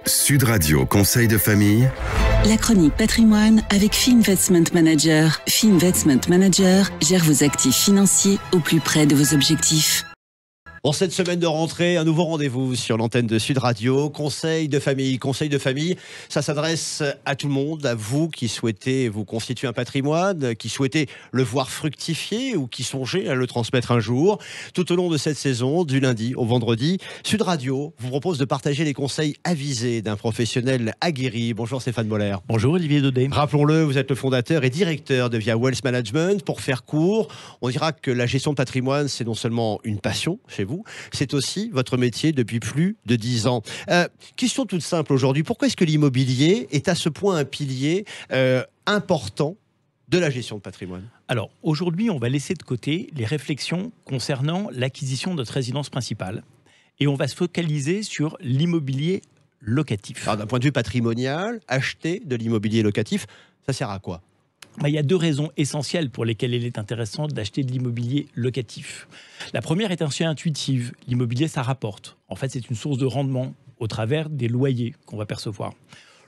Sud Radio Conseil de famille. La chronique patrimoine avec Fee Investment Manager. Fee Investment Manager gère vos actifs financiers au plus près de vos objectifs. En cette semaine de rentrée, un nouveau rendez-vous sur l'antenne de Sud Radio, Conseil de famille. Conseil de famille, ça s'adresse à tout le monde, à vous qui souhaitez vous constituer un patrimoine, qui souhaitez le voir fructifier ou qui songez à le transmettre un jour. Tout au long de cette saison, du lundi au vendredi, Sud Radio vous propose de partager les conseils avisés d'un professionnel aguerri. Bonjour Stéphane Moller. Bonjour Olivier Daudet. Rappelons-le, vous êtes le fondateur et directeur de Via Wealth Management. Pour faire court, on dira que la gestion de patrimoine, c'est non seulement une passion chez vous, c'est aussi votre métier depuis plus de 10 ans. Question toute simple aujourd'hui, pourquoi est-ce que l'immobilier est à ce point un pilier important de la gestion de patrimoine ? Alors aujourd'hui, on va laisser de côté les réflexions concernant l'acquisition de notre résidence principale et on va se focaliser sur l'immobilier locatif. Alors d'un point de vue patrimonial, acheter de l'immobilier locatif, ça sert à quoi ? Il y a deux raisons essentielles pour lesquelles il est intéressant d'acheter de l'immobilier locatif. La première est assez intuitive. L'immobilier, ça rapporte. En fait, c'est une source de rendement au travers des loyers qu'on va percevoir.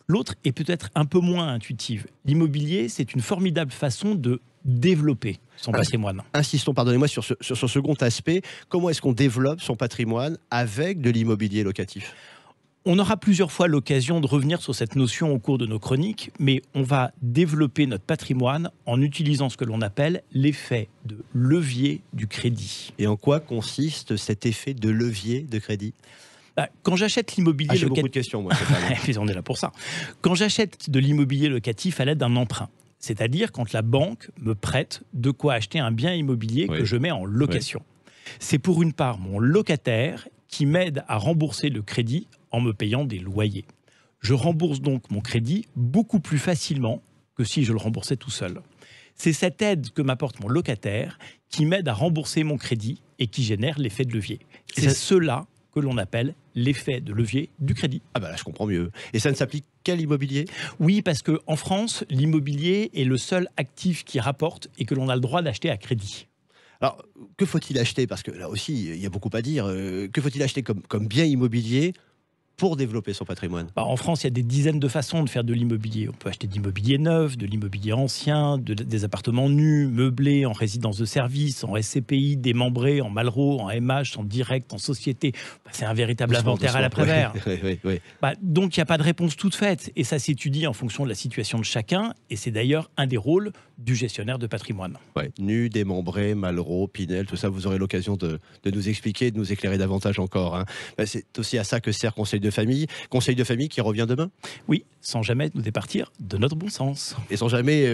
L'autre est peut-être un peu moins intuitive. L'immobilier, c'est une formidable façon de développer son patrimoine. Insistons, pardonnez-moi, sur ce second aspect. Comment est-ce qu'on développe son patrimoine avec de l'immobilier locatif ? On aura plusieurs fois l'occasion de revenir sur cette notion au cours de nos chroniques, mais on va développer notre patrimoine en utilisant ce que l'on appelle l'effet de levier du crédit. Et en quoi consiste cet effet de levier de crédit ? Quand j'achète l'immobilier j'ai beaucoup de questions, moi. On est là pour ça. Quand j'achète de l'immobilier locatif à l'aide d'un emprunt, c'est-à-dire quand la banque me prête de quoi acheter un bien immobilier que je mets en location. C'est pour une part mon locataire qui m'aide à rembourser le crédit en me payant des loyers. Je rembourse donc mon crédit beaucoup plus facilement que si je le remboursais tout seul. C'est cette aide que m'apporte mon locataire qui m'aide à rembourser mon crédit et qui génère l'effet de levier. C'est cela que l'on appelle l'effet de levier du crédit. Ah bah là, je comprends mieux. Et ça ne s'applique qu'à l'immobilier ? Oui, parce qu'en France, l'immobilier est le seul actif qui rapporte et que l'on a le droit d'acheter à crédit. Alors, que faut-il acheter ? Parce que là aussi, il y a beaucoup à dire. Que faut-il acheter comme bien immobilier pour développer son patrimoine ? En France, il y a des dizaines de façons de faire de l'immobilier. On peut acheter de l'immobilier neuf, de l'immobilier ancien, des appartements nus, meublés, en résidence de service, en SCPI, démembrés, en Malraux, en MH, en direct, en société. C'est un véritable inventaire à l'après-vert. Oui. Donc, il n'y a pas de réponse toute faite. Et ça s'étudie en fonction de la situation de chacun. Et c'est d'ailleurs un des rôles du gestionnaire de patrimoine. Nu, démembré, Malraux, Pinel, tout ça, vous aurez l'occasion de nous expliquer, de nous éclairer davantage encore. C'est aussi à ça que sert Conseil de famille. Conseil de famille qui revient demain ? Oui, sans jamais nous départir de notre bon sens. Et sans jamais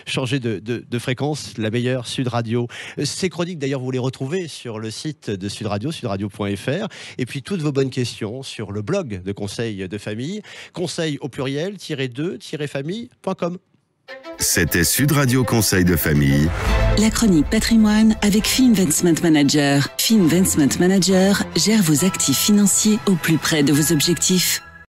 changer de fréquence, la meilleure Sud Radio. Ces chroniques, d'ailleurs, vous les retrouvez sur le site de Sud Radio, sudradio.fr. Et puis, toutes vos bonnes questions sur le blog de Conseil de famille. Conseil au pluriel, -2-famille.com. C'était Sud Radio Conseil de famille. La chronique patrimoine avec Fee Investment Manager. Fee Investment Manager gère vos actifs financiers au plus près de vos objectifs.